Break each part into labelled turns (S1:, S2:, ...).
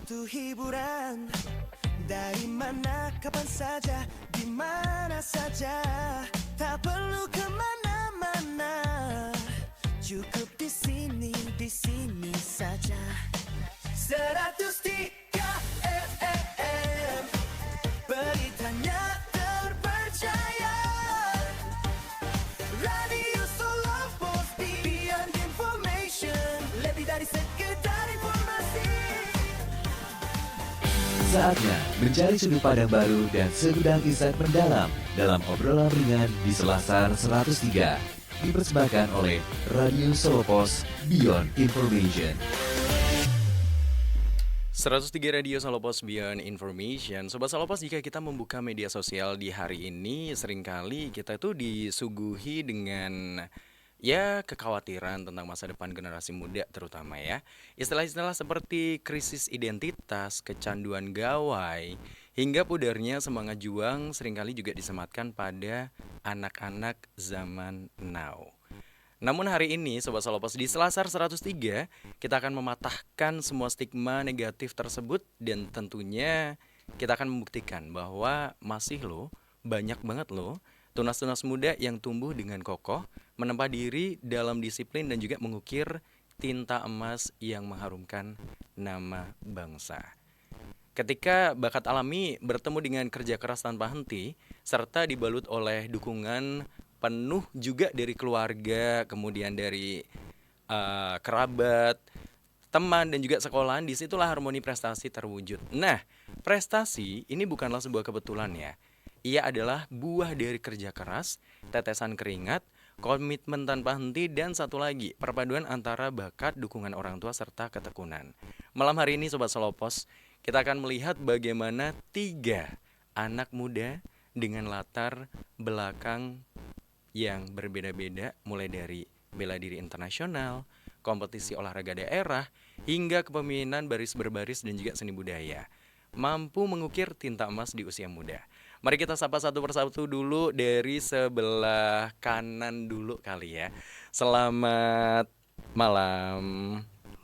S1: butuh hiburan. Dari mana, kapan saja, di mana saja. Tak perlu kemana-mana. Cukup di sini saja. 103 FM, beritanya terpercaya. Radio Solo Pos, beyond information. Lebih dari sekedar informasi.
S2: Saatnya mencari sudut pandang baru dan segudang insight mendalam dalam obrolan ringan di Selasar 103. Dipersembahkan oleh Radio Solo Pos Beyond Information.
S3: 103 Radio Solo Pos Beyond Information. Sobat Solo Pos, jika kita membuka media sosial di hari ini, seringkali kita tuh disuguhi dengan kekhawatiran tentang masa depan generasi muda terutama ya. Istilah-istilah seperti krisis identitas, kecanduan gawai, hingga pudarnya semangat juang seringkali juga disematkan pada anak-anak zaman now. Namun hari ini Sobat Solopos di Selasar 103 kita akan mematahkan semua stigma negatif tersebut. Dan tentunya kita akan membuktikan bahwa masih banyak banget tunas-tunas muda yang tumbuh dengan kokoh, menempa diri dalam disiplin dan juga mengukir tinta emas yang mengharumkan nama bangsa. Ketika bakat alami bertemu dengan kerja keras tanpa henti, serta dibalut oleh dukungan penuh juga dari keluarga, kemudian dari kerabat, teman, dan juga sekolahan, disitulah harmoni prestasi terwujud. Nah, prestasi ini bukanlah sebuah kebetulan ya. Ia adalah buah dari kerja keras, tetesan keringat, komitmen tanpa henti, dan satu lagi, perpaduan antara bakat, dukungan orang tua, serta ketekunan. Malam hari ini Sobat Solopos, kita akan melihat bagaimana 3 anak muda dengan latar belakang yang berbeda-beda, mulai dari bela diri internasional, kompetisi olahraga daerah, hingga kepemimpinan baris berbaris dan juga seni budaya, mampu mengukir tinta emas di usia muda. Mari kita sapa satu persatu dulu dari sebelah kanan dulu kali ya. Selamat malam.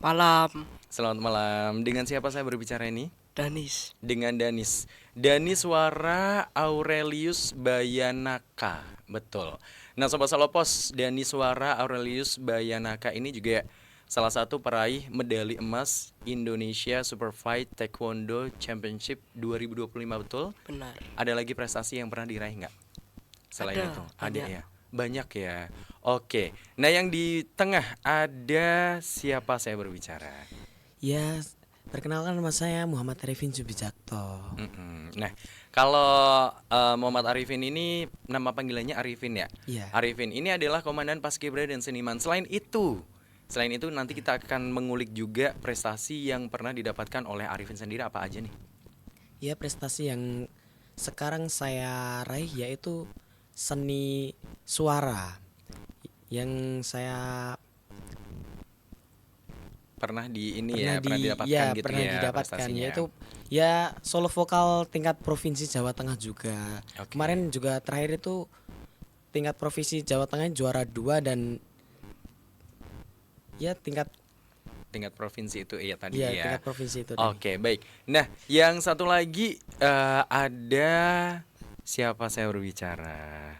S4: Malam,
S3: Selamat malam. Dengan siapa saya berbicara ini?
S4: Danis.
S3: Dengan Danis. Danis Suara Aurelius Bayanaka. Betul. Nah Sobat Solopos, Danis Suara Aurelius Bayanaka ini juga salah satu peraih medali emas Indonesia Superfight Taekwondo Championship 2025, betul?
S4: Benar.
S3: Ada lagi prestasi yang pernah diraih nggak? Selain
S4: Ada,
S3: itu? Ada
S4: banyak.
S3: ya? Banyak ya? Oke. Nah yang di tengah ada siapa saya berbicara?
S4: Ya, perkenalkan nama saya Muhammad Arifin Subijakto.
S3: Nah, kalau Muhammad Arifin ini nama panggilannya Arifin ya?
S4: Iya.
S3: Arifin ini adalah komandan Paskibra dan seniman. Selain itu nanti kita akan mengulik juga prestasi yang pernah didapatkan oleh Arifin sendiri apa aja nih?
S4: Ya, prestasi yang sekarang saya raih yaitu seni suara yang saya
S3: Pernah
S4: pernah
S3: didapatkan gitu
S4: pernah
S3: ya
S4: didapatkan,
S3: prestasinya.
S4: yaitu ya solo vokal tingkat provinsi Jawa Tengah juga.
S3: Oke.
S4: Kemarin juga terakhir itu tingkat provinsi Jawa Tengah juara 2 dan ya tingkat
S3: provinsi itu iya tadi
S4: ya
S3: ya.
S4: tingkat provinsi itu tadi.
S3: Oke, baik. Nah, yang satu lagi ada siapa saya berbicara?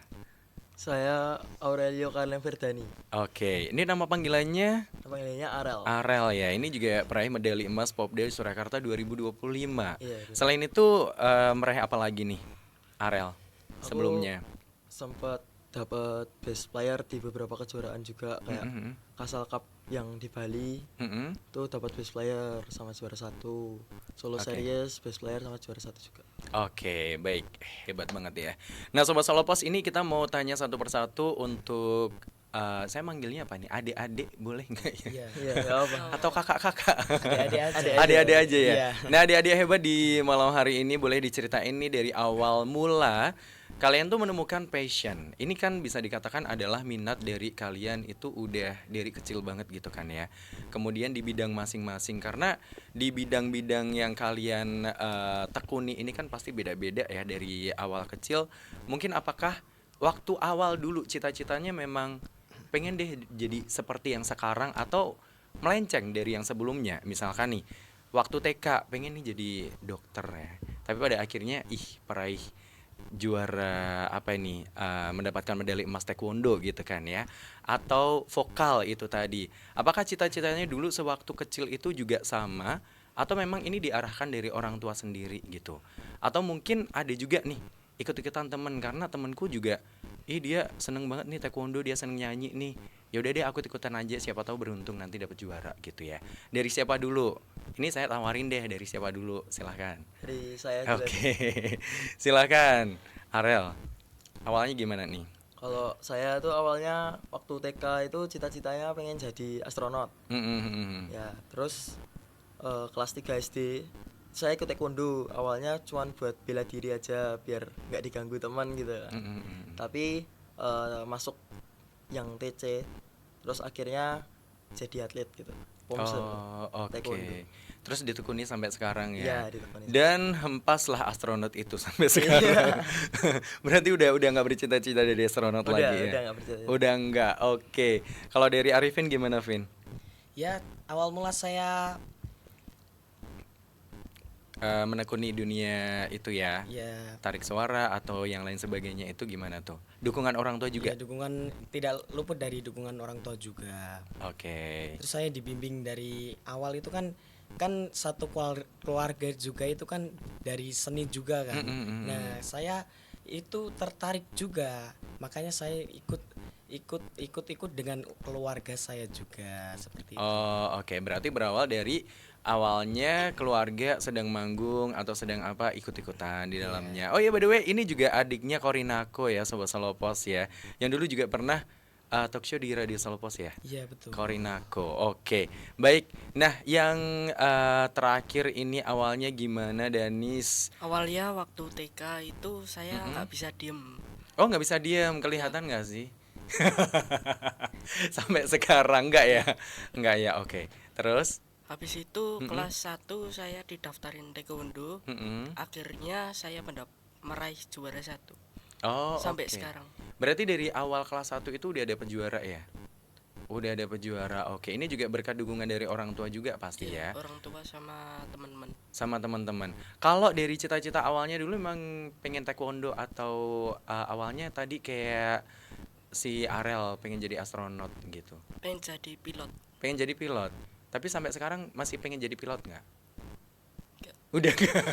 S5: Saya Aurelio Karlen Verdani.
S3: Oke, ini nama panggilannya
S5: Panggilannya Arel.
S3: Arel ya. Ini juga peraih medali emas Popdai Surakarta 2025.
S5: Iya, itu.
S3: Selain itu meraih apa lagi nih Arel sebelumnya?
S5: Sempat dapat best player di beberapa kejuaraan juga kayak Kasal Cup yang di Bali. Itu dapat best player sama juara 1. Solo
S3: Oke.
S5: Series best player sama juara 1 juga.
S3: Oke, baik. Hebat banget ya. Nah, Sobat Solopos, ini kita mau tanya satu persatu untuk saya manggilnya apa nih? Adik-adik boleh nggak ya?
S4: Iya.
S5: Iya, enggak apa.
S3: Atau kakak-kakak?
S4: Adik-adik aja.
S3: Adik-adik aja ya.
S4: Iya.
S3: Nah, adik-adik hebat di malam hari ini boleh diceritain nih dari awal mula kalian tuh menemukan passion. Ini kan bisa dikatakan adalah minat dari kalian itu udah dari kecil banget gitu kan ya. Kemudian di bidang masing-masing, karena di bidang-bidang yang kalian tekuni ini kan pasti beda-beda ya dari awal kecil. Mungkin apakah waktu awal dulu cita-citanya memang pengen deh jadi seperti yang sekarang atau melenceng dari yang sebelumnya? Misalkan nih waktu TK pengen nih jadi dokter ya. Tapi pada akhirnya peraih juara apa ini mendapatkan medali emas taekwondo gitu kan ya. Atau vokal itu tadi. Apakah cita-citanya dulu sewaktu kecil itu juga sama atau memang ini diarahkan dari orang tua sendiri gitu? Atau mungkin ada juga nih ikut-ikutan temen karena temenku juga dia seneng banget nih taekwondo, dia seneng nyanyi nih. Ya udah deh aku ikutan aja, siapa tahu beruntung nanti dapat juara gitu ya. Dari siapa dulu? Ini saya tawarin deh, dari siapa dulu? Silahkan.
S5: Dari saya dulu.
S3: Oke. Silahkan Arel. Awalnya gimana nih?
S5: Kalau saya tuh awalnya waktu TK itu cita-citanya pengen jadi astronot. Ya, terus kelas 3 SD saya ikut taekwondo. Awalnya cuman buat bela diri aja biar nggak diganggu teman gitu. Tapi masuk yang TC, terus akhirnya jadi atlet gitu. Pomse,
S3: Oke.
S5: taekwondo.
S3: Terus ditekuni sampai sekarang ya.
S5: Iya, ditekuni.
S3: Dan hempaslah astronot itu sampai sekarang. Berarti udah nggak bercita-cita jadi astronot lagi ya.
S5: Udah nggak bercita-cita.
S3: Udah nggak. Oke. Kalau dari Arifin gimana, Vin?
S4: Ya, awal mula saya
S3: Menekuni dunia itu ya.
S4: ya
S3: Tarik suara atau yang lain sebagainya itu gimana tuh? Dukungan orang tua juga.
S4: ya dukungan, tidak luput dari dukungan orang tua juga.
S3: Oke.
S4: Terus saya dibimbing dari awal itu kan satu keluarga juga itu kan dari seni juga kan. Nah, saya itu tertarik juga. Makanya saya ikut dengan keluarga saya juga seperti itu.
S3: Oh, oke. Berarti berawal dari awalnya keluarga sedang manggung atau sedang apa ikut-ikutan di dalamnya. Oh ya, by the way, ini juga adiknya Korinako ya, Sobat Salopos ya. Yang dulu juga pernah talk show di Radio Salopos ya.
S4: Iya, betul.
S3: Korinako. Oke. Baik. Nah, yang terakhir ini awalnya gimana, Danis?
S6: Awalnya waktu TK itu saya nggak bisa diem.
S3: Oh, nggak bisa diam, kelihatan nggak sih? Sampai sekarang nggak ya? Nggak ya, oke. Terus?
S6: Habis itu kelas 1 saya didaftarin taekwondo. Akhirnya saya meraih juara 1
S3: Oh,
S6: sampai
S3: oke.
S6: sekarang.
S3: Berarti dari awal kelas 1 itu udah dapet juara ya? Udah dapet juara. Oke, ini juga berkat dukungan dari orang tua juga pasti ya.
S6: Orang tua sama teman-teman.
S3: Sama teman-teman. Kalau dari cita-cita awalnya dulu emang pengen taekwondo atau awalnya tadi kayak si Arel pengen jadi astronot gitu.
S6: Pengen jadi pilot.
S3: Pengen jadi pilot. Tapi sampai sekarang masih pengen jadi pilot nggak?
S6: Nggak.
S3: Udah nggak?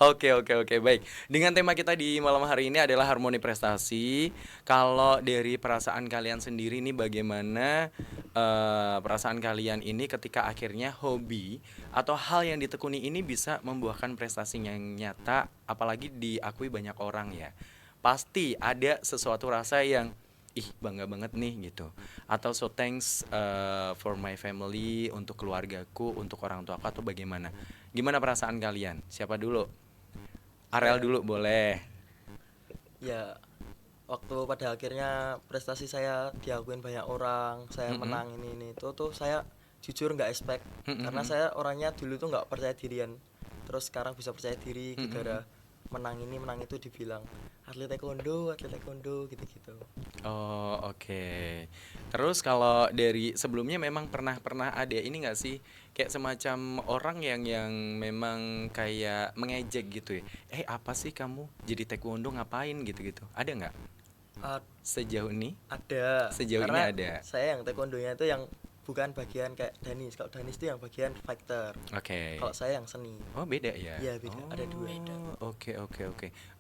S3: Oke, baik. Dengan tema kita di malam hari ini adalah harmoni prestasi. Kalau dari perasaan kalian sendiri nih bagaimana perasaan kalian ini ketika akhirnya hobi atau hal yang ditekuni ini bisa membuahkan prestasi yang nyata, apalagi diakui banyak orang ya. Pasti ada sesuatu rasa yang bangga banget nih gitu. Atau so thanks for my family, untuk keluargaku, untuk orang tuaku atau bagaimana. Gimana perasaan kalian? Siapa dulu? Arel dulu boleh.
S5: Ya, waktu pada akhirnya prestasi saya diakuin banyak orang, saya menang ini itu tuh saya jujur nggak expect. Karena saya orangnya dulu tuh nggak percaya dirian, terus sekarang bisa percaya diri gara-gara menang ini menang itu dibilang atlet taekwondo gitu-gitu.
S3: Oh, oke. Terus kalau dari sebelumnya memang pernah ada ini nggak sih kayak semacam orang yang memang kayak mengejek gitu ya? Apa sih kamu jadi taekwondo ngapain gitu-gitu? Ada nggak? Sejauh ini?
S5: Ada.
S3: Sejauh
S5: Karena
S3: ini ada.
S5: saya yang taekwondonya itu yang bukan bagian kayak Danis. Kalau Danis itu yang bagian fighter.
S3: Oke.
S5: Kalau saya yang seni.
S3: Oh, beda ya?
S5: Iya, beda. Ada dua.
S3: Oke.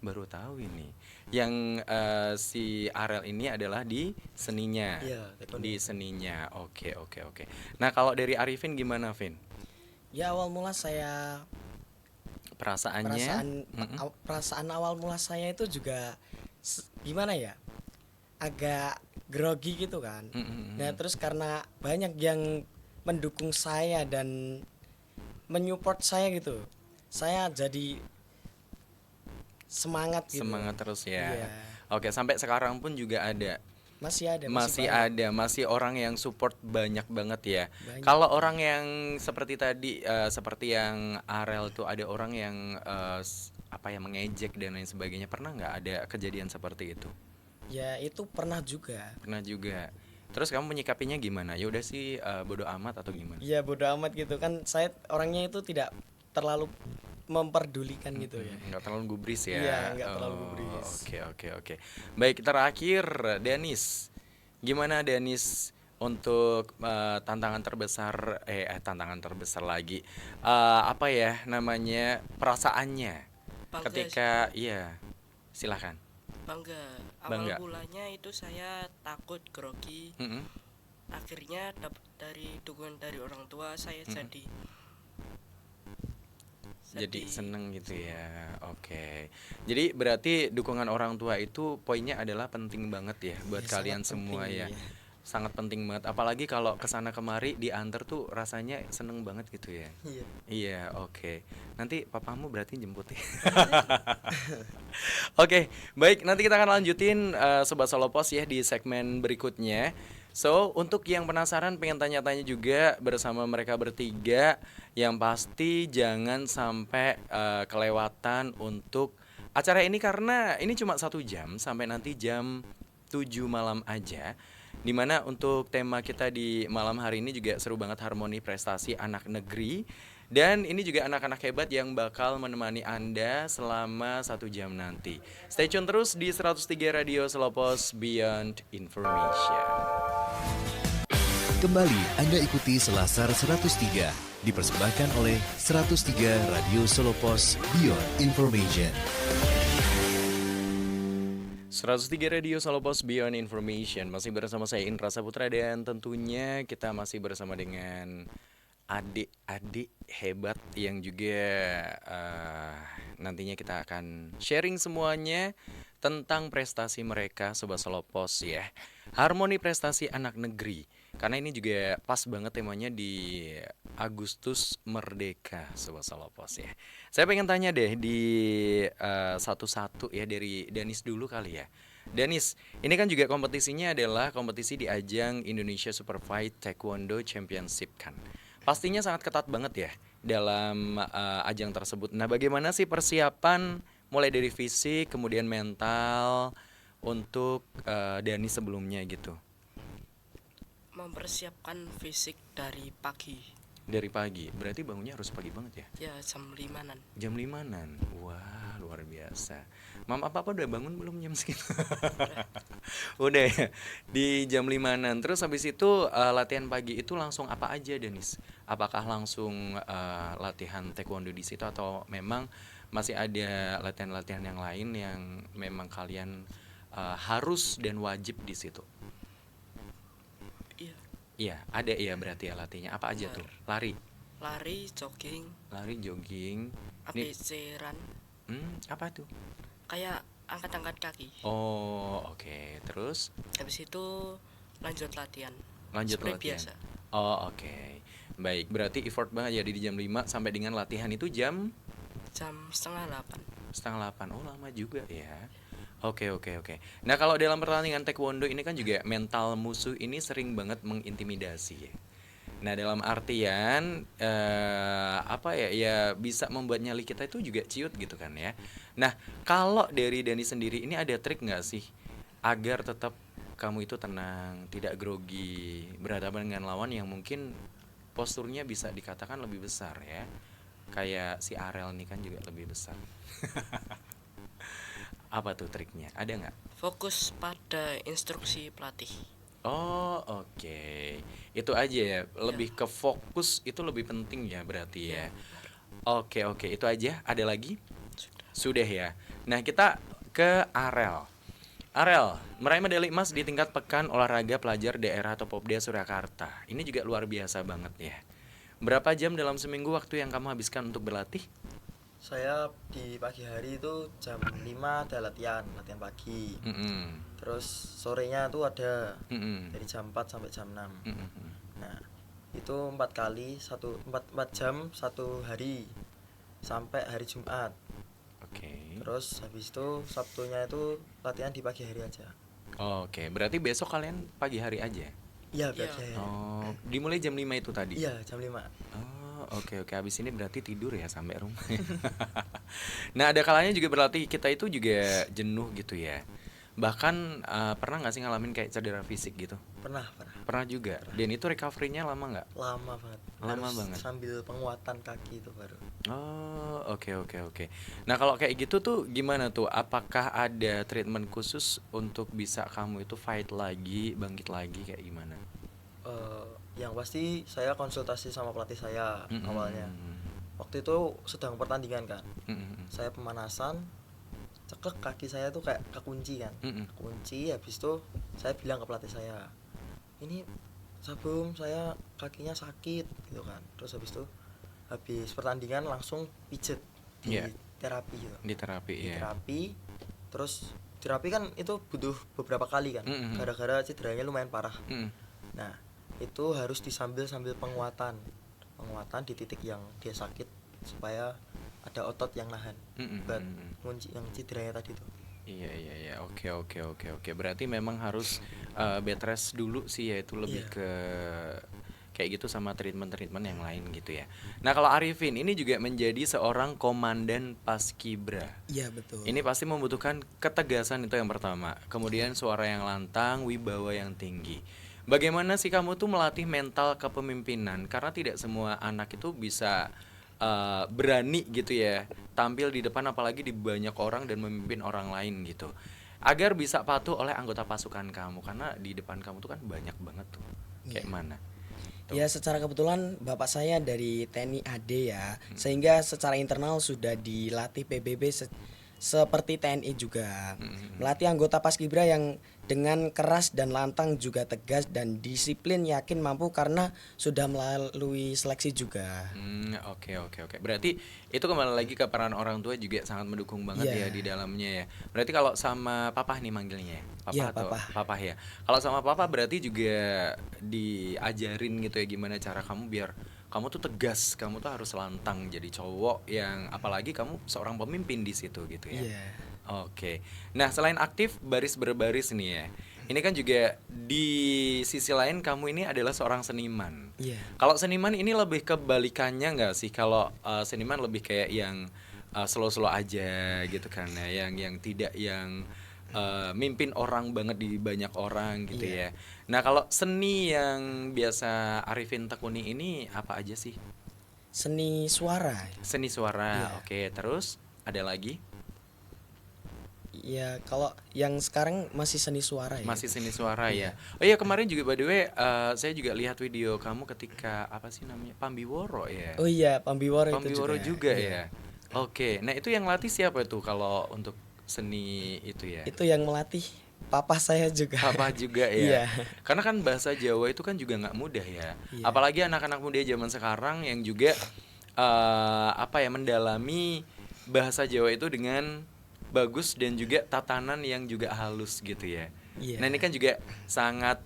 S3: Baru tahu ini. Yang si Arel ini adalah di seninya.
S5: Iya, taekwondo.
S3: Di seninya. Oke. Nah, kalau dari Arifin gimana, Vin?
S4: Ya, awal mula saya
S3: Perasaannya?
S4: perasaan awal mula saya itu juga gimana ya, agak grogi gitu kan. Nah, terus karena banyak yang mendukung saya dan menyupport saya gitu, saya jadi semangat gitu.
S3: Semangat terus ya.
S4: Iya.
S3: Oke, sampai sekarang pun juga ada.
S4: Masih ada,
S3: Masih
S4: banyak.
S3: ada, masih orang yang support banyak banget ya.
S4: Banyak.
S3: Kalau orang yang seperti tadi, seperti yang Arel tuh ada orang yang mengejek dan lain sebagainya. Pernah nggak ada kejadian seperti itu?
S4: Ya, itu pernah juga.
S3: Pernah juga. Terus kamu menyikapinya gimana? Ya udah sih bodo amat atau gimana?
S4: Iya bodo amat gitu kan, saya orangnya itu tidak terlalu memperdulikan gitu ya.
S3: Nggak terlalu gubris ya.
S4: Iya, nggak terlalu gubris.
S3: Oke. Baik, terakhir Denis. Gimana Denis untuk tantangan terbesar tantangan terbesar lagi. Apa ya namanya? Perasaannya
S6: Bangga
S3: ketika iya. Silakan.
S6: bangga.
S3: Bangga.
S6: Awal mulanya itu saya takut, grogi.
S3: Mm-mm.
S6: Akhirnya dari dukungan dari orang tua saya
S3: Jadi seneng gitu ya. Oke. Jadi berarti dukungan orang tua itu poinnya adalah penting banget ya buat
S4: Ya,
S3: kalian
S4: sangat
S3: semua
S4: penting,
S3: ya.
S4: iya.
S3: Sangat penting banget. Apalagi kalau kesana kemari diantar tuh rasanya seneng banget gitu ya.
S5: Iya.
S3: Iya, oke. Nanti papamu berarti jemput ya. Oke, baik. Nanti kita akan lanjutin Sobat Solopos ya di segmen berikutnya. So, untuk yang penasaran pengen tanya-tanya juga bersama mereka bertiga, yang pasti jangan sampai kelewatan untuk acara ini karena ini cuma 1 jam sampai nanti jam 7 malam aja. Dimana untuk tema kita di malam hari ini juga seru banget, harmoni prestasi anak negeri. Dan ini juga anak-anak hebat yang bakal menemani Anda selama 1 jam nanti. Stay tune terus di 103 Radio Selopos Beyond Information.
S2: Kembali Anda ikuti Selasar 103 dipersembahkan oleh 103 Radio Solopos Beyond Information.
S3: 103 Radio Solopos Beyond Information. Masih bersama saya Indra Saputra dan tentunya kita masih bersama dengan adik-adik hebat yang juga nantinya kita akan sharing semuanya tentang prestasi mereka Sobat Solopos ya. Harmoni prestasi anak negeri. Karena ini juga pas banget temanya di Agustus Merdeka Sobat Solopos ya. Saya pengen tanya deh di satu-satu ya, dari Danis dulu kali ya. Danis, ini kan juga kompetisinya adalah kompetisi di ajang Indonesia Super Fight Taekwondo Championship kan. Pastinya sangat ketat banget ya dalam ajang tersebut. Nah, bagaimana sih persiapan mulai dari fisik kemudian mental untuk Dani sebelumnya gitu?
S6: mempersiapkan fisik dari pagi.
S3: Dari pagi, berarti bangunnya harus pagi banget ya?
S6: Ya jam 5-an.
S3: Jam 5-an, wah luar biasa. Mama papa udah bangun belum jam segitu? Udah ya, di jam 5-an. Terus habis itu latihan pagi itu langsung apa aja Denis? Apakah langsung latihan taekwondo di situ atau memang masih ada latihan-latihan yang lain yang memang kalian harus dan wajib di situ?
S6: Iya,
S3: Iya, ada ya berarti ya latihnya. Apa aja
S6: Benar.
S3: tuh? Lari,
S6: lari, jogging,
S3: jogging. Ini,
S6: ABC run,
S3: apa tuh?
S6: kayak angkat-angkat kaki.
S3: Oh, oke. Terus
S6: Habis itu lanjut latihan.
S3: lanjut
S6: Seperti
S3: latihan.
S6: biasa.
S3: Oh, oke. Baik, berarti effort banget ya di jam 5 sampai dengan latihan itu jam
S6: Jam setengah 8.
S3: setengah 8. Oh, lama juga ya. Oke. Nah, kalau dalam pertandingan taekwondo ini kan juga mental musuh ini sering banget mengintimidasi ya. Nah, dalam artian apa ya? Ya bisa membuat nyali kita itu juga ciut gitu kan ya. Nah, kalau dari Dani sendiri ini ada trik nggak sih agar tetap kamu itu tenang, tidak grogi, berhadapan dengan lawan yang mungkin posturnya bisa dikatakan lebih besar ya. Kayak si Arel nih kan juga lebih besar. Apa tuh triknya? Ada nggak?
S6: Fokus pada instruksi pelatih.
S3: Oh, oke. Itu aja ya. Lebih ke fokus itu lebih penting ya berarti ya. Oke, itu aja. Ada lagi? Sudah ya. Nah, kita ke Arel. Arel, meraih medali emas di tingkat pekan olahraga pelajar daerah atau Popda Surakarta. Ini juga luar biasa banget ya. Berapa jam dalam seminggu waktu yang kamu habiskan untuk berlatih?
S5: Saya di pagi hari itu jam 5 ada latihan pagi.
S3: Mm-mm.
S5: Terus sorenya tuh ada
S3: Mm-mm.
S5: dari jam 4 sampai jam 6.
S3: Mm-mm.
S5: Nah, itu 4 kali 4 jam 1 hari sampai hari Jumat.
S3: Oke.
S5: Terus habis itu Sabtunya itu latihan di pagi hari aja.
S3: Oke, berarti besok kalian pagi hari aja?
S5: Iya,
S6: Iya.
S5: pagi hari.
S3: Oh, dimulai jam 5 itu tadi?
S5: Iya, jam 5.
S3: Oh, oke. Habis ini berarti tidur ya sampai rumah. Nah, ada kalanya juga berlatih kita itu juga jenuh gitu ya. Bahkan pernah nggak sih ngalamin kayak cedera fisik gitu?
S5: Pernah.
S3: Pernah juga. Dan itu recovery-nya lama nggak?
S5: Lama banget.
S3: Lama
S5: Harus
S3: banget.
S5: sambil penguatan kaki itu baru.
S3: Oh, oke. Nah, kalau kayak gitu tuh gimana tuh? Apakah ada treatment khusus untuk bisa kamu itu fight lagi, bangkit lagi kayak gimana?
S5: Yang pasti saya konsultasi sama pelatih saya
S3: Mm-mm.
S5: awalnya. Waktu itu sedang pertandingan kan.
S3: Mm-mm.
S5: Saya pemanasan, ceklek kaki saya tuh kayak kekunci kan.
S3: Mm-mm.
S5: Kunci, habis itu saya bilang ke pelatih saya, ini Sabum, saya kakinya sakit gitu kan. Terus habis pertandingan langsung pijet di
S3: Iya.
S5: terapi gitu.
S3: Di terapi
S5: Di
S3: ya.
S5: terapi, terus terapi kan itu butuh beberapa kali kan.
S3: Mm-mm.
S5: Gara-gara cederanya lumayan parah.
S3: Mm-mm.
S5: Nah, itu harus sambil penguatan di titik yang dia sakit supaya ada otot yang nahan
S3: Mm-mm.
S5: buat ngunci yang cederanya tadi tuh.
S3: Iya. Oke. Berarti memang harus bed rest dulu sih ya, itu lebih
S5: Iya.
S3: ke kayak gitu sama treatment yang lain gitu ya. Nah, kalau Arifin ini juga menjadi seorang komandan paskibra.
S4: Iya betul.
S3: Ini pasti membutuhkan ketegasan, itu yang pertama. Kemudian suara yang lantang, wibawa yang tinggi. Bagaimana sih kamu tuh melatih mental kepemimpinan? Karena tidak semua anak itu bisa berani gitu ya tampil di depan, apalagi di banyak orang dan memimpin orang lain gitu. Agar bisa patuh oleh anggota pasukan kamu, karena di depan kamu tuh kan banyak banget tuh. Kayak mana?
S4: Ya secara kebetulan bapak saya dari TNI AD ya, sehingga secara internal sudah dilatih PBB seperti TNI juga. Melatih anggota Paskibra yang dengan keras dan lantang juga tegas dan disiplin, yakin mampu karena sudah melalui seleksi juga.
S3: Oke. Berarti itu kembali lagi ke peran orang tua juga sangat mendukung banget
S4: Iya.
S3: ya di dalamnya ya. Berarti kalau sama papa nih manggilnya ya? Papa
S4: Iya,
S3: atau
S4: papa.
S3: papa ya? Kalau sama papa berarti juga diajarin gitu ya gimana cara kamu biar kamu tuh tegas, kamu tuh harus lantang jadi cowok yang apalagi kamu seorang pemimpin di situ gitu ya.
S4: Iya.
S3: Oke. Nah, selain aktif baris berbaris nih ya. Ini kan juga di sisi lain kamu ini adalah seorang seniman.
S4: Iya.
S3: Kalau seniman ini lebih kebalikannya nggak sih? Kalau seniman lebih kayak yang slow-slow aja gitu kan ya, yang tidak yang mimpin orang banget di banyak orang gitu ya. Nah, kalau seni yang biasa Arifin tekuni ini apa aja sih?
S4: Seni suara.
S3: Seni suara.
S4: Iya.
S3: Oke, terus ada lagi?
S4: Ya kalau yang sekarang masih seni suara ya.
S3: Masih seni suara ya. Oh iya, kemarin juga by the way saya juga lihat video kamu ketika apa sih namanya? Pambiworo ya.
S4: Oh iya, Pambiworo itu
S3: Pambiworo juga
S4: Iya.
S3: ya. Oke. Nah, itu yang latih siapa itu kalau untuk seni itu ya?
S4: Itu yang melatih papa saya juga.
S3: Papa juga
S4: Iya.
S3: ya. Karena kan bahasa Jawa itu kan juga nggak mudah ya.
S4: Iya.
S3: Apalagi anak-anak muda zaman sekarang yang juga apa ya, mendalami bahasa Jawa itu dengan bagus dan juga tatanan yang juga halus gitu ya.
S4: Iya.
S3: Nah, ini kan juga sangat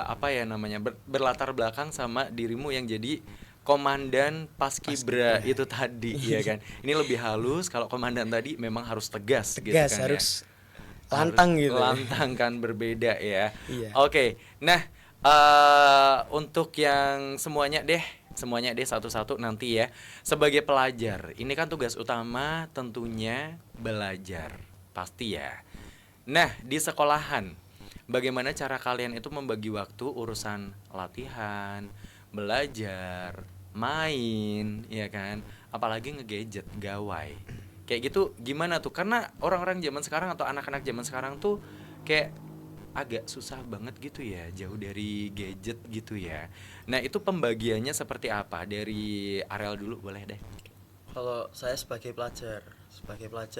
S3: apa ya namanya, berlatar belakang sama dirimu yang jadi komandan paskibra itu tadi ya kan. Ini lebih halus, kalau komandan tadi memang harus tegas gitu
S4: Tegas,
S3: kan
S4: harus
S3: ya.
S4: lantang
S3: Harus
S4: gitu.
S3: lantang kan, berbeda ya.
S4: Iya.
S3: Oke. Nah, untuk yang semuanya deh satu-satu nanti ya. Sebagai pelajar, ini kan tugas utama tentunya belajar, pasti ya. Nah, di sekolahan, bagaimana cara kalian itu membagi waktu urusan latihan, belajar, main, ya kan? Apalagi ngegadget, gawai. Kayak gitu gimana tuh? Karena orang-orang zaman sekarang atau anak-anak zaman sekarang tuh kayak agak susah banget gitu ya, jauh dari gadget gitu ya. Nah, itu pembagiannya seperti apa? Dari Ariel dulu boleh deh.
S5: Kalau saya sebagai pelajar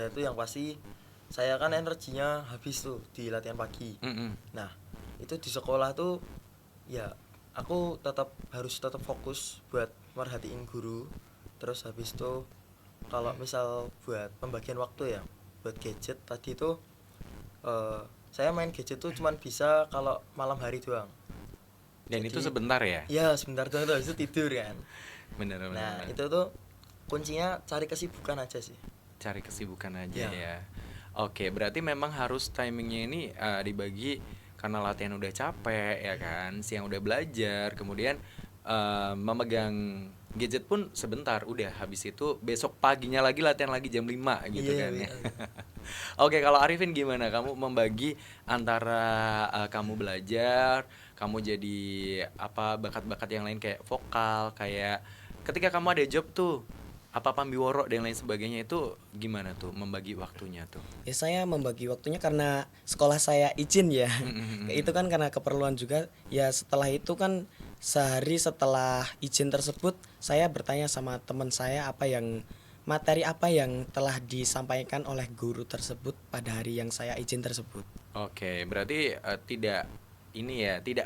S5: itu yang pasti saya kan energinya habis tuh di latihan pagi.
S3: Mm-mm.
S5: Nah, itu di sekolah tuh ya aku harus tetap fokus buat merhatiin guru. Terus habis itu kalau misal buat pembagian waktu ya, buat gadget tadi tuh saya main gadget tuh cuman bisa kalau malam hari doang.
S3: Dan itu
S5: Jadi-
S3: sebentar ya?
S5: Ya sebentar doang tuh, habis itu tidur kan.
S3: Bener.
S5: Nah itu tuh kuncinya cari kesibukan aja sih.
S3: Cari kesibukan aja
S5: Iya.
S3: ya. Oke, berarti memang harus timingnya ini dibagi karena latihan udah capek ya kan, siang udah belajar, kemudian memegang gadget pun sebentar, udah habis itu besok paginya lagi latihan lagi jam 5 gitu
S5: Iya,
S3: kan ya.
S5: iya.
S3: Oke, kalau Arifin gimana? Kamu membagi antara kamu belajar, kamu jadi apa bakat-bakat yang lain kayak vokal, kayak ketika kamu ada job tuh apa pambiworo dan lain sebagainya itu gimana tuh membagi waktunya tuh?
S4: Ya saya membagi waktunya karena sekolah saya izin ya. Itu kan karena keperluan juga. Ya setelah itu kan sehari setelah izin tersebut saya bertanya sama teman saya materi apa yang telah disampaikan oleh guru tersebut pada hari yang saya izin tersebut.
S3: Oke, berarti tidak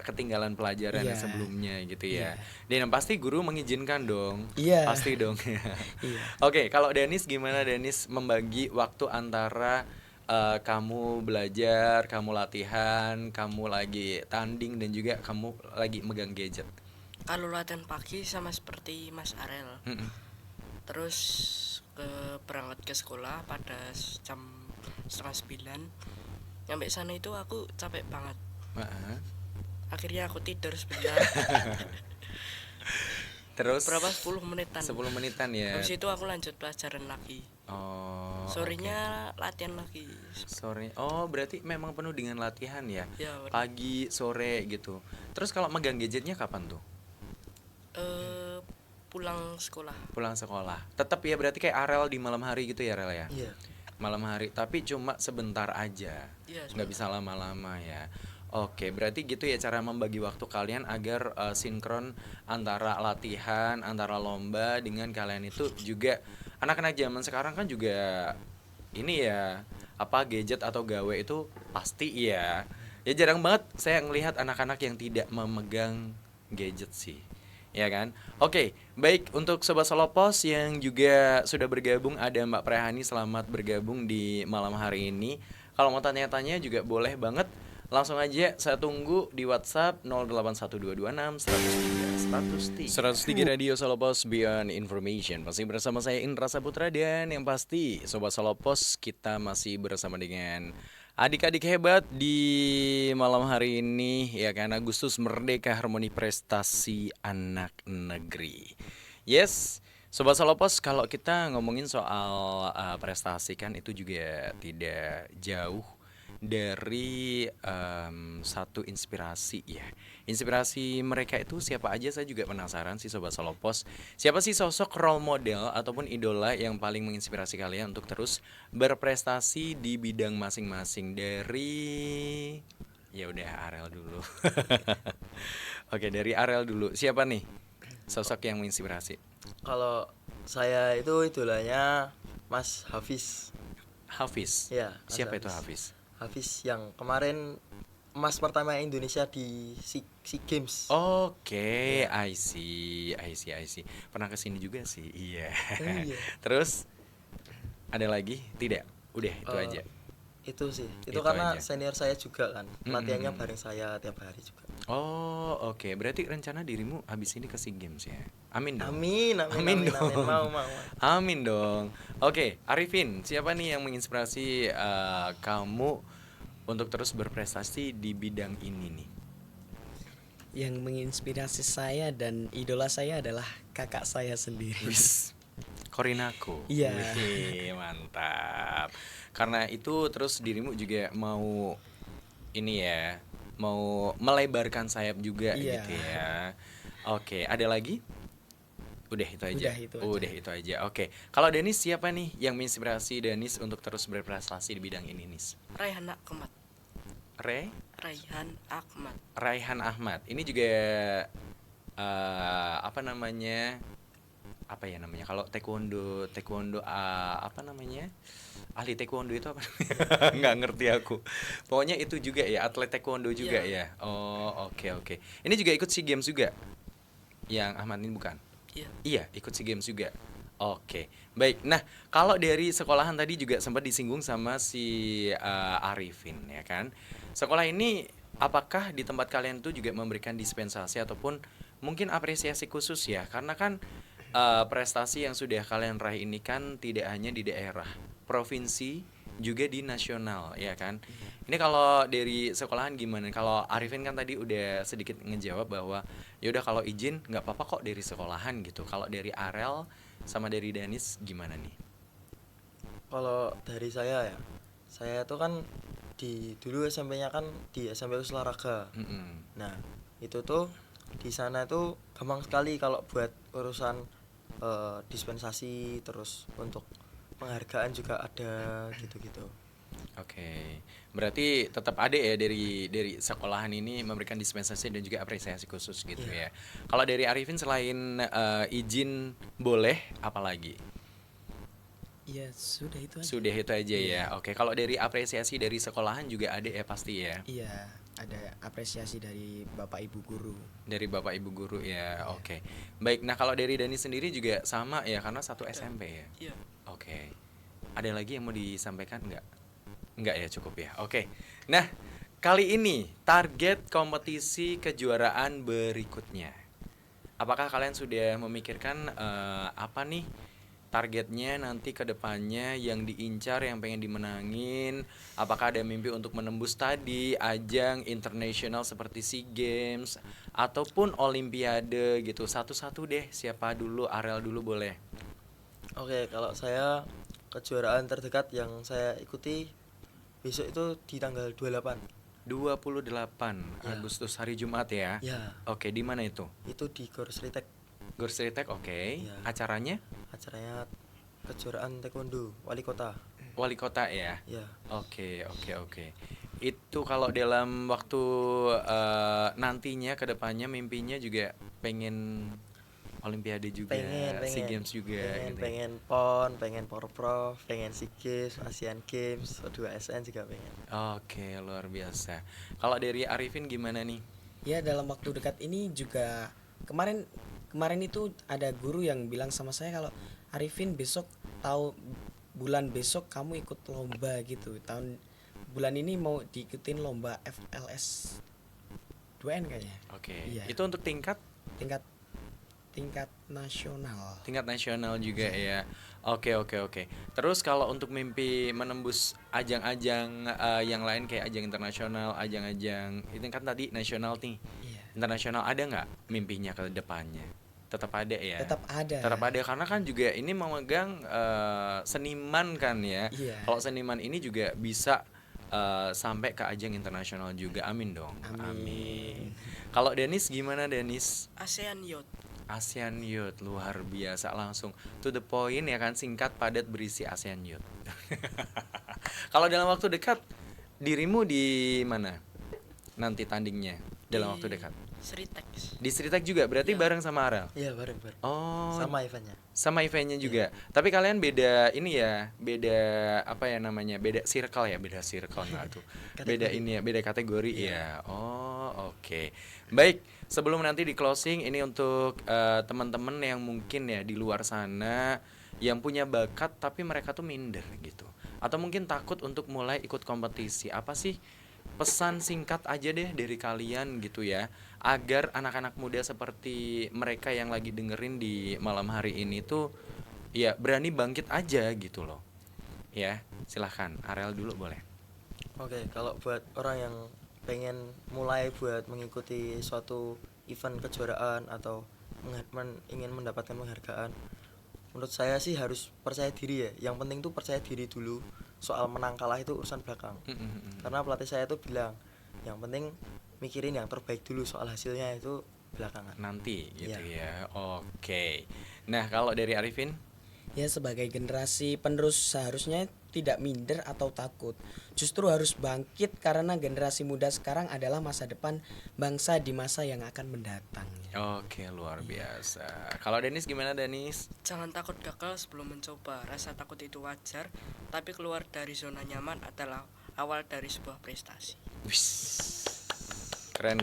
S3: ketinggalan pelajaran
S4: Iya.
S3: sebelumnya gitu ya.
S4: Iya.
S3: Dan yang pasti guru mengizinkan dong.
S4: Iya.
S3: Pasti dong.
S4: Iya.
S3: Oke, kalau Denis gimana Denis membagi waktu antara kamu belajar, kamu latihan, kamu lagi tanding dan juga kamu lagi megang gadget.
S6: Kalau latihan pagi sama seperti Mas Arel.
S3: Mm-mm.
S6: Terus berangkat ke sekolah pada jam 8:30. Nyampe sana itu aku capek banget.
S3: Heeh.
S6: Akhirnya aku tidur sebentar.
S3: Terus
S6: Berapa 10 menitan.
S3: 10 menitan ya.
S6: Habis itu aku lanjut pelajaran lagi.
S3: Oh.
S6: Sorenya latihan lagi.
S3: Sore. Oh, berarti memang penuh dengan latihan ya.
S6: Ya, benar.
S3: Pagi, sore gitu. Terus kalau megang gadgetnya kapan tuh?
S6: Pulang sekolah.
S3: Pulang sekolah. Tetap ya berarti kayak Arel di malam hari gitu ya, Rel ya?
S5: Iya.
S3: Malam hari, tapi cuma sebentar aja.
S6: Iya,
S3: Nggak bisa lama-lama ya. Oke, berarti gitu ya cara membagi waktu kalian agar sinkron antara latihan, antara lomba dengan kalian itu juga anak-anak zaman sekarang kan juga ini ya, apa gadget atau gawe itu pasti ya. Ya jarang banget saya ngelihat anak-anak yang tidak memegang gadget sih. Ya kan? Oke, baik untuk Sobat Solopos yang juga sudah bergabung, ada Mbak Prehani, selamat bergabung di malam hari ini. Kalau mau tanya-tanya juga boleh banget. Langsung aja saya tunggu di WhatsApp 081226 103 103 Radio Solopos Beyond Information. Masih bersama saya Indra Saputra dan yang pasti Sobat Solopos kita masih bersama dengan adik-adik hebat di malam hari ini ya kan, Agustus Merdeka Harmoni Prestasi Anak Negeri. Yes, Sobat Solopos, kalau kita ngomongin soal prestasi kan itu juga tidak jauh dari satu inspirasi ya. Inspirasi mereka itu siapa aja, saya juga penasaran sih Sobat Solopos. Siapa sih sosok role model ataupun idola yang paling menginspirasi kalian untuk terus berprestasi di bidang masing-masing? Dari ya udah Arel dulu. Oke, dari Arel dulu. Siapa nih sosok yang menginspirasi?
S5: Kalau saya itu idolanya Mas Hafiz.
S3: Hafiz.
S5: Ya, Mas
S3: Siapa itu
S5: Hafiz.
S3: Hafiz?
S5: Hafiz yang kemarin emas pertama Indonesia di SEA Games.
S3: Oke, I see. Pernah kesini juga sih, iya.
S5: Iya.
S3: Terus ada lagi? Tidak, udah itu
S5: Eh,
S3: aja.
S5: Itu sih.
S3: Itu
S5: Itu karena
S3: aja.
S5: senior saya juga kan. Latihannya
S3: Mm-mm.
S5: bareng saya tiap hari juga.
S3: Oh, oke. Berarti rencana dirimu habis ini ke SEA Games ya? Amin dong.
S5: Amin, amin,
S3: Amin dong.
S5: Mau.
S3: Amin dong. Oke, Arifin, siapa nih yang menginspirasi kamu untuk terus berprestasi di bidang ini nih?
S4: Yang menginspirasi saya dan idola saya adalah kakak saya sendiri.
S3: Wis, Korinako.
S4: Iya.
S3: Wih, mantap. Karena itu terus dirimu juga mau ini ya, mau melebarkan sayap juga
S4: Iya.
S3: gitu ya. Oke, ada lagi? Udah itu aja.
S4: Udah itu aja.
S3: Oke. Kalau Denis siapa nih yang menginspirasi Denis untuk terus berprestasi di bidang ini, Nis?
S6: Raihan Ahmad.
S3: Raihan Ahmad. Ini juga apa namanya? Apa ya namanya? Kalau taekwondo apa namanya? Ahli taekwondo itu apa? Nggak ngerti aku. Pokoknya itu juga ya, atlet taekwondo juga
S6: Iya.
S3: ya. Oh, oke. Ini juga ikut SEA Games juga. Yang Ahmad ini bukan?
S6: Iya.
S3: Iya, ikut SEA Games juga. Oke, baik. Nah, kalau dari sekolahan tadi juga sempat disinggung sama si Arifin, ya kan? Sekolah ini apakah di tempat kalian tuh juga memberikan dispensasi ataupun mungkin apresiasi khusus ya? Karena kan prestasi yang sudah kalian raih ini kan tidak hanya di daerah, provinsi, juga di nasional, ya kan? Ini kalau dari sekolahan gimana? Kalau Arifin kan tadi udah sedikit ngejawab bahwa yaudah kalau izin nggak apa-apa kok dari sekolahan gitu. Kalau dari Arel sama dari Danis gimana nih?
S5: Kalau dari saya ya, saya tuh kan dulu SMP-nya kan di SMP Usularaga.
S3: Mm-mm.
S5: Nah, itu tuh di sana tuh gampang sekali kalau buat urusan dispensasi, terus untuk penghargaan juga ada gitu-gitu.
S3: Oke, berarti tetap ada ya dari sekolahan ini memberikan dispensasi dan juga apresiasi khusus gitu ya. Kalau dari Arifin selain izin boleh, apalagi?
S4: Iya, sudah itu aja.
S3: Sudah itu aja ya. Oke, kalau dari apresiasi dari sekolahan juga ada ya pasti ya.
S4: Iya, ada apresiasi dari Bapak Ibu guru.
S3: Dari Bapak Ibu guru ya. Oke. Baik, nah kalau dari Dani sendiri juga sama ya karena satu SMP ya.
S6: Iya.
S3: Oke. Ada lagi yang mau disampaikan nggak? Nggak ya, cukup ya. Oke. Nah, kali ini target kompetisi kejuaraan berikutnya. Apakah kalian sudah memikirkan apa nih targetnya nanti ke depannya yang diincar, yang pengen dimenangin? Apakah ada mimpi untuk menembus tadi ajang internasional seperti SEA Games ataupun Olimpiade gitu? Satu-satu deh, siapa dulu? Arel dulu boleh.
S5: Oke, kalau saya kejuaraan terdekat yang saya ikuti besok itu di tanggal 28.
S3: 28
S5: Ya.
S3: Agustus hari Jumat ya.
S5: Ya,
S3: Oke, di mana itu?
S5: itu di Gor Sritek.
S3: Gorsritek, oke.
S5: Ya.
S3: Acaranya
S5: Acaranya kejuaraan taekwondo wali kota.
S3: wali kota ya.
S5: Ya.
S3: Oke, oke, oke. Itu kalau dalam waktu nantinya ke depannya mimpinya juga pengen Olimpiade juga, SEA Games juga
S5: pengen,
S3: gitu.
S5: pengen PON, pengen Porprov, pengen SEA Games, Asian Games, O2SN juga pengen.
S3: Oke, luar biasa. Kalau dari Arifin gimana nih?
S4: Ya, dalam waktu dekat ini juga kemarin itu ada guru yang bilang sama saya kalau Arifin besok bulan besok kamu ikut lomba gitu. Bulan ini mau diikutin lomba FLS 2N kayaknya.
S3: Oke.
S4: Iya.
S3: Itu untuk tingkat
S4: Tingkat nasional.
S3: tingkat nasional juga ya. Oke, oke, oke. Terus kalau untuk mimpi menembus ajang-ajang yang lain kayak ajang internasional, ajang-ajang itu kan tadi nasional nih.
S4: Iya.
S3: Internasional ada nggak mimpinya ke depannya? Tetap ada ya.
S4: Tetap ada.
S3: Tetap ada karena kan juga ini memegang seniman kan ya.
S4: Iya.
S3: Kalau seniman ini juga bisa sampai ke ajang internasional juga. Amin dong.
S4: Amin.
S3: Kalau Denis gimana Denis?
S6: ASEAN Youth.
S3: ASEAN Youth luar biasa, langsung to the point ya kan, singkat padat berisi ASEAN Youth. Kalau dalam waktu dekat dirimu di mana nanti tandingnya dalam waktu dekat?
S6: Sritek.
S3: Di Sritek juga berarti
S6: Iya.
S3: bareng sama Arel.
S5: Iya, bareng-bareng.
S3: Oh,
S5: Sama eventnya.
S3: sama eventnya juga. Tapi kalian beda ini ya, beda apa ya namanya? Beda circle ya, beda circle nggak tuh? Beda
S5: Kategori.
S3: ini ya, beda kategori ya. Oh, oke. Baik, sebelum nanti di closing ini untuk teman-teman yang mungkin ya di luar sana yang punya bakat tapi mereka tuh minder gitu. Atau mungkin takut untuk mulai ikut kompetisi. Apa sih pesan singkat aja deh dari kalian gitu ya, agar anak-anak muda seperti mereka yang lagi dengerin di malam hari ini tuh ya berani bangkit aja gitu loh. Ya, silahkan Arel dulu boleh.
S5: Oke, kalau buat orang yang pengen mulai buat mengikuti suatu event kejuaraan atau ingin mendapatkan penghargaan, menurut saya sih harus percaya diri ya. Yang penting tuh percaya diri dulu. Soal menang kalah itu urusan belakang. Karena pelatih saya tuh bilang, yang penting mikirin yang terbaik dulu, soal hasilnya itu belakangan.
S3: Nanti gitu
S5: Iya.
S3: ya. Oke. Nah, kalau dari Arifin?
S4: Ya, sebagai generasi penerus seharusnya tidak minder atau takut. Justru harus bangkit karena generasi muda sekarang adalah masa depan bangsa di masa yang akan mendatang.
S3: Oke, luar biasa. Kalau Denis gimana Denis?
S6: Jangan takut gagal sebelum mencoba. Rasa takut itu wajar, tapi keluar dari zona nyaman adalah awal dari sebuah prestasi.
S3: Wis. Keren.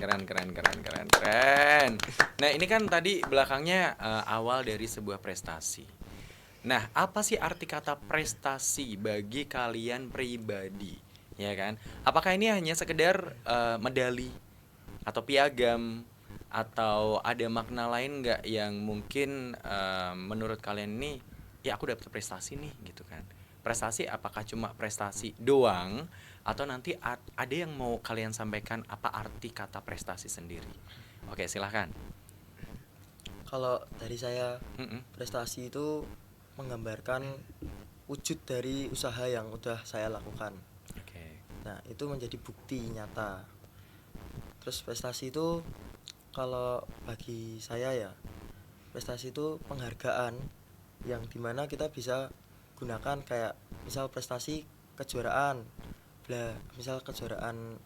S3: Nah, ini kan tadi belakangnya awal dari sebuah prestasi. Nah, apa sih arti kata prestasi bagi kalian pribadi? Ya kan? Apakah ini hanya sekedar medali atau piagam atau ada makna lain nggak yang mungkin menurut kalian ini ya aku dapat prestasi nih gitu kan? Prestasi apakah cuma prestasi doang atau nanti ada yang mau kalian sampaikan apa arti kata prestasi sendiri? Oke, silahkan.
S5: Kalau dari saya,
S3: Mm-mm.
S5: prestasi itu menggambarkan wujud dari usaha yang udah saya lakukan.
S3: Oke.
S5: Nah, itu menjadi bukti nyata. Terus prestasi itu kalau bagi saya ya, prestasi itu penghargaan yang dimana kita bisa gunakan kayak misal prestasi kejuaraan, misal kejuaraan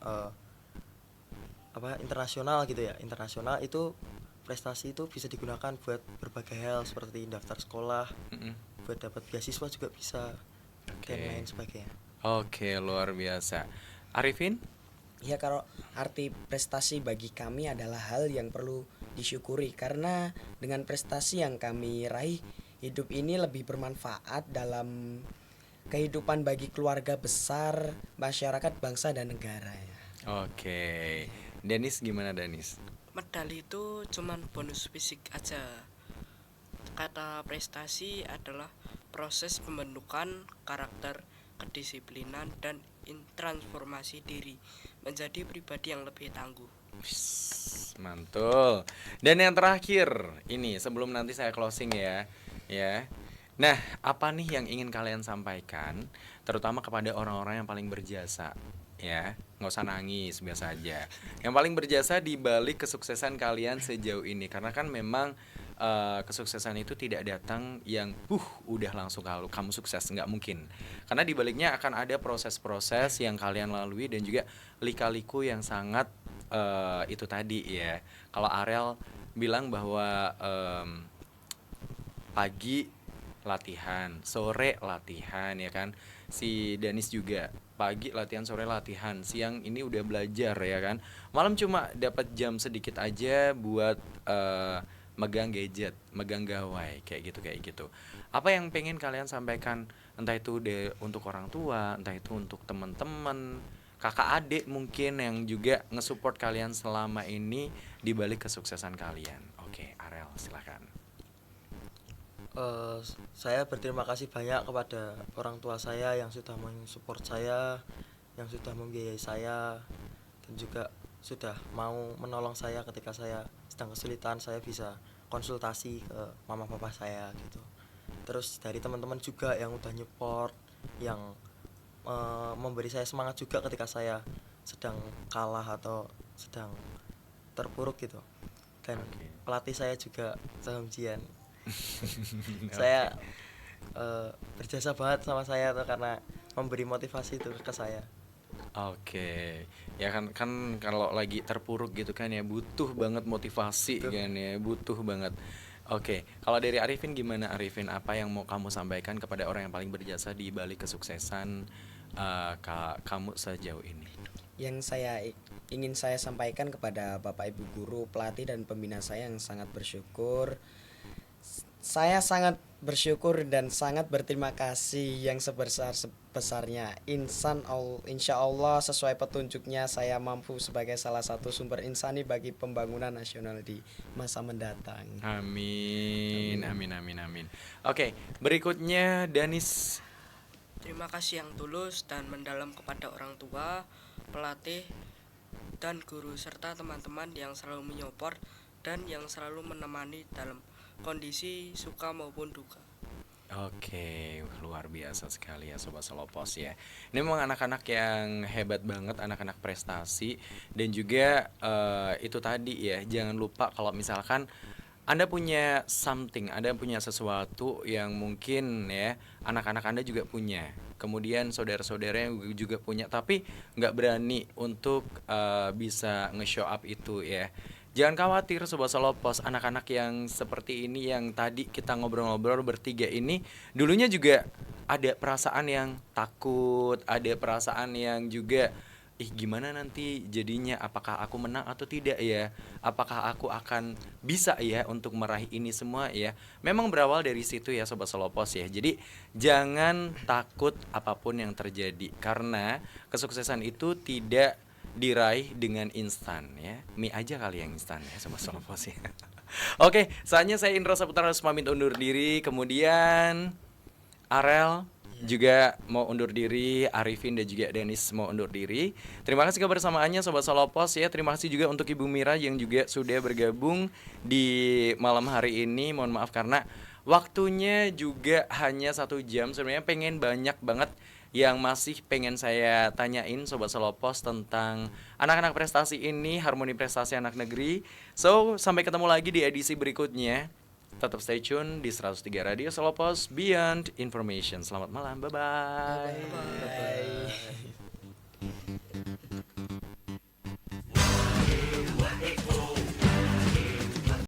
S5: internasional gitu ya. Internasional itu prestasi itu bisa digunakan buat berbagai hal seperti daftar sekolah,
S3: Mm-mm.
S5: buat dapat beasiswa juga bisa, dan
S3: Oke.
S5: lain sebagainya.
S3: Oke, luar biasa. Arifin?
S4: Ya, kalau arti prestasi bagi kami adalah hal yang perlu disyukuri karena dengan prestasi yang kami raih, hidup ini lebih bermanfaat dalam kehidupan bagi keluarga besar, masyarakat, bangsa dan negara ya.
S3: Oke. Danis gimana, Danis?
S6: Medali itu cuman bonus fisik aja. Kata prestasi adalah proses pembentukan karakter, kedisiplinan, dan transformasi diri menjadi pribadi yang lebih tangguh.
S3: Wis, mantul. Dan yang terakhir, ini sebelum nanti saya closing ya. Nah, apa nih yang ingin kalian sampaikan, terutama kepada orang-orang yang paling berjasa, ya? Nggak usah nangis, biasa aja. Yang paling berjasa di balik kesuksesan kalian sejauh ini, karena kan memang kesuksesan itu tidak datang yang udah langsung kamu sukses, nggak mungkin. Karena di baliknya akan ada proses-proses yang kalian lalui dan juga lika-liku yang sangat itu tadi ya. Kalau Ariel bilang bahwa pagi latihan, sore latihan ya kan. Si Danis juga pagi latihan, sore latihan, siang ini udah belajar ya kan. Malam cuma dapat jam sedikit aja buat megang gadget, megang gawai kayak gitu. Apa yang pengen kalian sampaikan, entah itu untuk orang tua, entah itu untuk teman-teman, kakak adik mungkin yang juga nge-support kalian selama ini di balik kesuksesan kalian. Oke, Ariel silakan.
S5: Saya berterima kasih banyak kepada orang tua saya yang sudah mensupport saya, yang sudah membiayai saya, dan juga sudah mau menolong saya ketika saya sedang kesulitan. Saya bisa konsultasi ke mama papa saya gitu. Terus dari teman-teman juga yang udah nyupport, yang memberi saya semangat juga ketika saya sedang kalah atau sedang terpuruk gitu. Dan pelatih saya juga Saham Jian. Saya berjasa banget sama saya tuh karena memberi motivasi itu ke saya.
S3: Oke, ya kan kalau lagi terpuruk gitu kan ya butuh banget motivasi kan ya, butuh banget. Oke, kalau dari Arifin gimana Arifin? Apa yang mau kamu sampaikan kepada orang yang paling berjasa di balik kesuksesan kamu sejauh ini?
S4: Yang ingin saya sampaikan kepada Bapak Ibu guru, pelatih dan pembina saya yang sangat bersyukur. Saya sangat bersyukur dan sangat berterima kasih yang sebesar-besarnya. Insya Allah sesuai petunjuknya saya mampu sebagai salah satu sumber insani bagi pembangunan nasional di masa mendatang.
S3: Amin. Oke, berikutnya Danis.
S6: Terima kasih yang tulus dan mendalam kepada orang tua, pelatih, dan guru serta teman-teman yang selalu menyupport dan yang selalu menemani dalam kondisi suka maupun duka.
S3: Oke, luar biasa sekali ya Sobat Selopos ya. Ini memang anak-anak yang hebat banget, anak-anak prestasi. Dan juga itu tadi ya, jangan lupa kalau misalkan Anda punya something, Anda punya sesuatu yang mungkin ya anak-anak Anda juga punya. Kemudian saudara-saudara yang juga punya, tapi nggak berani untuk bisa nge-show up itu ya. Jangan khawatir Sobat Selopos, anak-anak yang seperti ini yang tadi kita ngobrol-ngobrol bertiga ini dulunya juga ada perasaan yang takut, ada perasaan yang juga gimana nanti jadinya, apakah aku menang atau tidak ya, apakah aku akan bisa ya untuk meraih ini semua ya. Memang berawal dari situ ya Sobat Selopos ya. Jadi jangan takut apapun yang terjadi, karena kesuksesan itu tidak diraih dengan instan ya. Mie aja kali yang instan ya Sobat Selopos ya. Oke, saatnya saya Indra Saputra harus pamit undur diri. Kemudian Arel, juga mau undur diri, Arifin dan juga Denis mau undur diri. Terima kasih kebersamaannya Sobat Salopos ya. Terima kasih juga untuk Ibu Mira yang juga sudah bergabung di malam hari ini. Mohon maaf karena waktunya juga hanya 1 jam. Sebenarnya pengen banyak banget yang masih pengen saya tanyain Sobat Salopos tentang anak-anak prestasi ini, harmoni prestasi anak negeri. So, sampai ketemu lagi di edisi berikutnya. Tetap stay tune di 103 Radio Salopos Beyond Information. Selamat malam, bye-bye.
S4: Bye.